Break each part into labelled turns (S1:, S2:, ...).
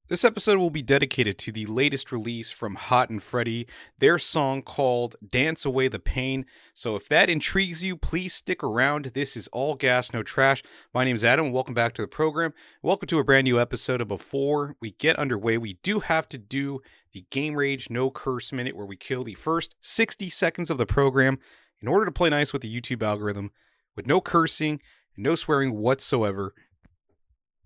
S1: This episode will be dedicated to the latest release from Haute Freddy, their song called Dance Away the Pain. So if that intrigues you, please stick around. This is All Gas, No Trash. My name is Adam. Welcome back to the program. Welcome to a brand new episode. Before we get underway, we do have to do the Game Rage No Curse Minute, where we kill the first 60 seconds of the program in order to play nice with the YouTube algorithm with no cursing and no swearing whatsoever.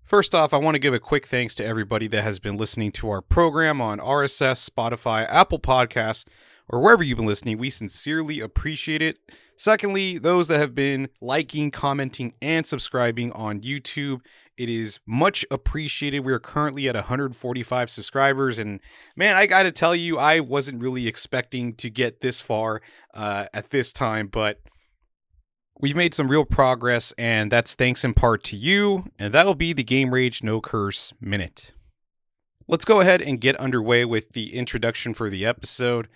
S1: First off, I want to give a quick thanks to everybody that has been listening to our program on RSS, Spotify, Apple Podcasts, or wherever you've been listening. We sincerely appreciate it. Secondly, those that have been liking, commenting, and subscribing on YouTube, it is much appreciated. We are currently at 145 subscribers, and man, I gotta tell you, I wasn't really expecting to get this far at this time, but we've made some real progress, and that's thanks in part to you, and that'll be the Game Rage No Curse Minute. Let's go ahead and get underway with the introduction for the episode.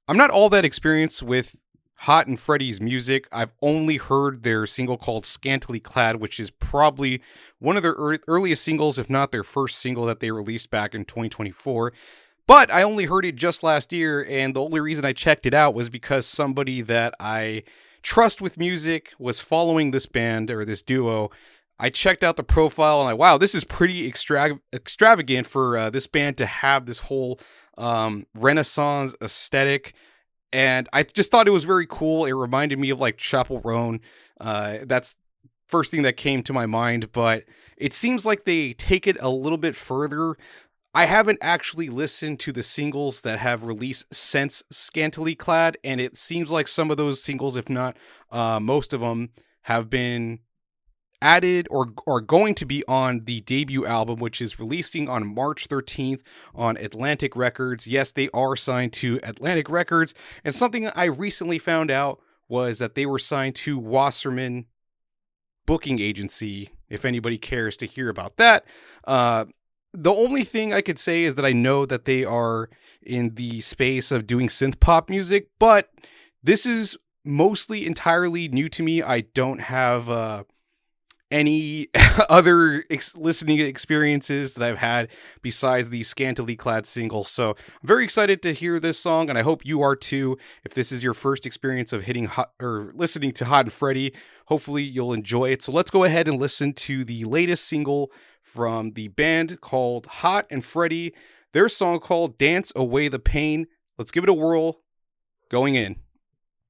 S1: I'm not all that experienced with Haute Freddy's music. I've only heard their single called Scantily Clad, which is probably one of their earliest singles, if not their first single that they released back in 2024. But I only heard it just last year, and the only reason I checked it out was because somebody that I trust with music was following this band or this duo. I checked out the profile and wow, this is pretty extravagant for this band to have this whole Renaissance aesthetic. And I just thought it was very cool. It reminded me of like Chapel Roan. That's first thing that came to my mind, but it seems like they take it a little bit further. I haven't actually listened to the singles that have released since Scantily Clad, and it seems like some of those singles, if not most of them, have been added or are going to be on the debut album, which is releasing on March 13th on Atlantic Records. Yes, they are signed to Atlantic Records, and something I recently found out was that they were signed to Wasserman Booking Agency, if anybody cares to hear about that. The only thing I could say is that I know that they are in the space of doing synth pop music, but this is mostly entirely new to me. I don't have any other listening experiences that I've had besides the Scantily Clad single. So I'm very excited to hear this song, and I hope you are too. If this is your first experience of listening to Haute Freddy, hopefully you'll enjoy it. So let's go ahead and listen to the latest single from the band called Haute Freddy, their song called Dance Away the Pain. Let's give it a whirl. Going in.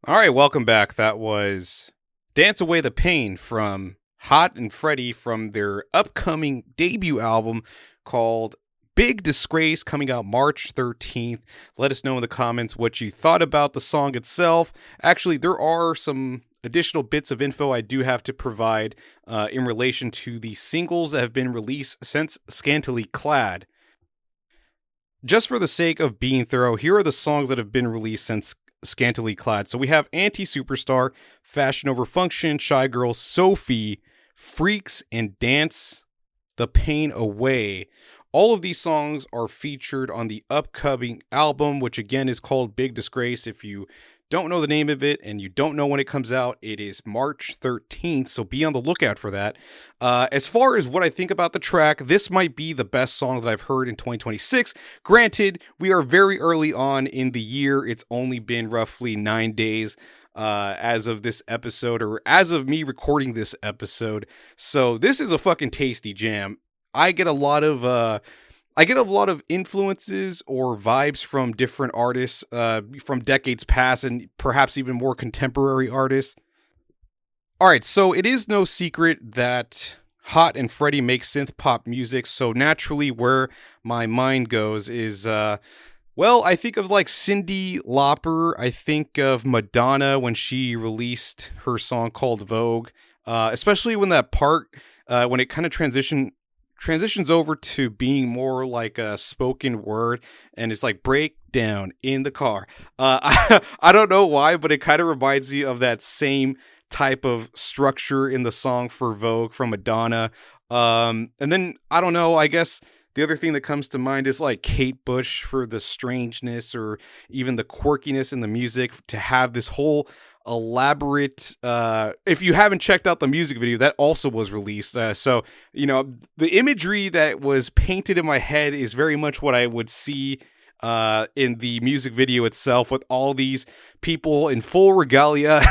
S1: All right, welcome back. That was Dance Away the Pain from Haute Freddy from their upcoming debut album called Big Disgrace, coming out March 13th. Let us know in the comments what you thought about the song itself. Actually, there are some additional bits of info I do have to provide in relation to the singles that have been released since Scantily Clad. Just for the sake of being thorough, here are the songs that have been released since Scantily Clad. So we have Anti-Superstar, Fashion Over Function, Shy Girl, Sophie, Freaks, and Dance the Pain Away. All of these songs are featured on the upcoming album, which again is called Big Disgrace. If you don't know the name of it and you don't know when it comes out, it is March 13th, so be on the lookout for that. As far as what I think about the track, this might be the best song that I've heard in 2026. Granted, we are very early on in the year. It's only been roughly 9 days as of this episode, or as of me recording this episode. So this is a fucking tasty jam. I get a lot of influences or vibes from different artists from decades past, and perhaps even more contemporary artists. All right, so it is no secret that Haute Freddy makes synth pop music, so naturally where my mind goes is, I think of like Cyndi Lauper. I think of Madonna when she released her song called Vogue, especially when that part, when it kind of transitions over to being more like a spoken word, and it's like breakdown in the car. I don't know why, but it kind of reminds me of that same type of structure in the song for Vogue from Madonna. And then I don't know, I guess The other thing that comes to mind is like Kate Bush for the strangeness or even the quirkiness in the music to have this whole elaborate if you haven't checked out the music video that also was released, so the imagery that was painted in my head is very much what I would see in the music video itself, with all these people in full regalia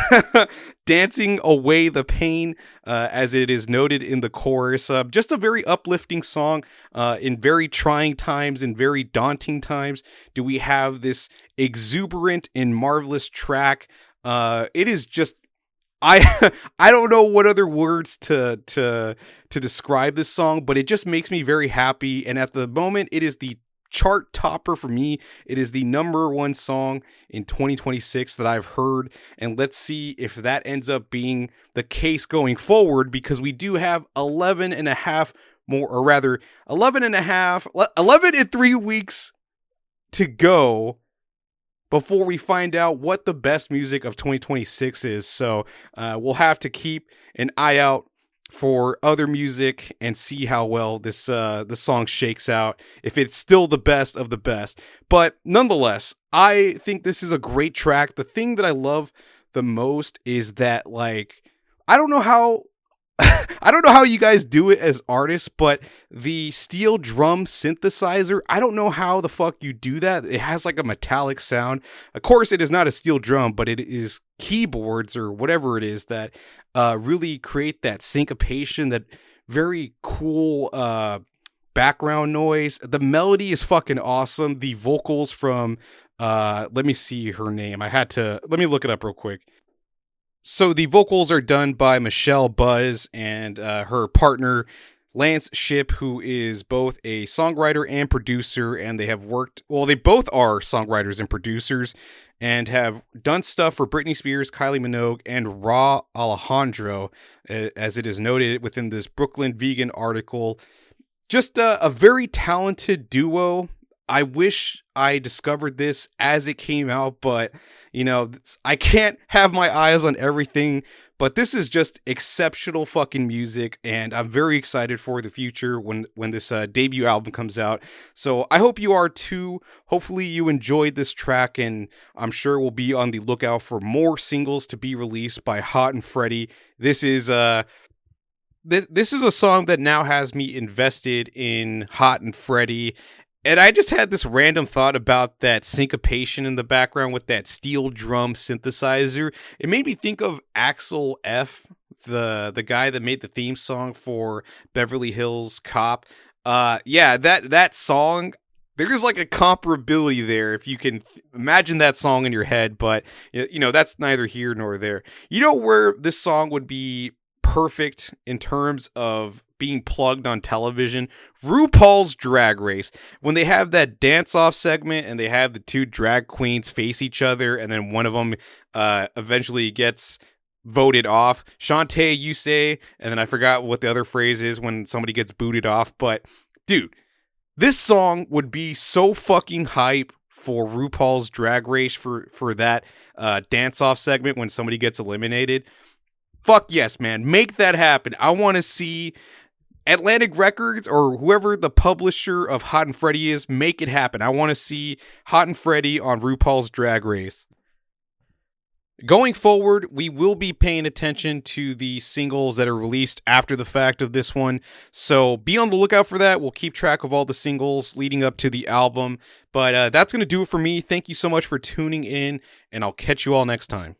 S1: dancing away the pain, as it is noted in the chorus. Just a very uplifting song in very trying times and very daunting times. Do we have this exuberant and marvelous track? It is just I I don't know what other words to describe this song, but it just makes me very happy. And at the moment, it is the chart topper for me. It is the number one song in 2026 that I've heard, and let's see if that ends up being the case going forward, because we do have 11 and a half more, or rather 11 and a half, 11 and 3 weeks to go before we find out what the best music of 2026 is. So we'll have to keep an eye out for other music and see how well this the song shakes out, if it's still the best of the best. But nonetheless, I think this is a great track. The thing that I love the most is that, like, I don't know how I don't know how you guys do it as artists, but the steel drum synthesizer, I don't know how the fuck you do that. It has like a metallic sound. Of course, it is not a steel drum, but it is keyboards or whatever it is that really create that syncopation, that very cool background noise. The melody is fucking awesome. The vocals from, let me see her name. Let me look it up real quick. So the vocals are done by Michelle Buzz and her partner Lance Shipp, who is both a songwriter and producer, and they both are songwriters and producers and have done stuff for Britney Spears, Kylie Minogue, and Raw Alejandro, as it is noted within this Brooklyn Vegan article. Just a very talented duo. I wish I discovered this as it came out, but I can't have my eyes on everything. But this is just exceptional fucking music, and I'm very excited for the future when this debut album comes out. So I hope you are too. Hopefully you enjoyed this track, and I'm sure we'll be on the lookout for more singles to be released by Haute Freddy. This is this is a song that now has me invested in Haute Freddy. And I just had this random thought about that syncopation in the background with that steel drum synthesizer. It made me think of Axel F, the guy that made the theme song for Beverly Hills Cop. That song, there's like a comparability there if you can imagine that song in your head, but that's neither here nor there. You know where this song would be perfect in terms of being plugged on television? RuPaul's Drag Race, when they have that dance-off segment and they have the two drag queens face each other, and then one of them eventually gets voted off. Shantae, you say, and then I forgot what the other phrase is when somebody gets booted off. But dude, this song would be so fucking hype for RuPaul's Drag Race for that dance-off segment when somebody gets eliminated. Fuck yes, man. Make that happen. I want to see Atlantic Records or whoever the publisher of Haute Freddy is, make it happen. I want to see Haute Freddy on RuPaul's Drag Race. Going forward, we will be paying attention to the singles that are released after the fact of this one. So be on the lookout for that. We'll keep track of all the singles leading up to the album. But that's going to do it for me. Thank you so much for tuning in, and I'll catch you all next time.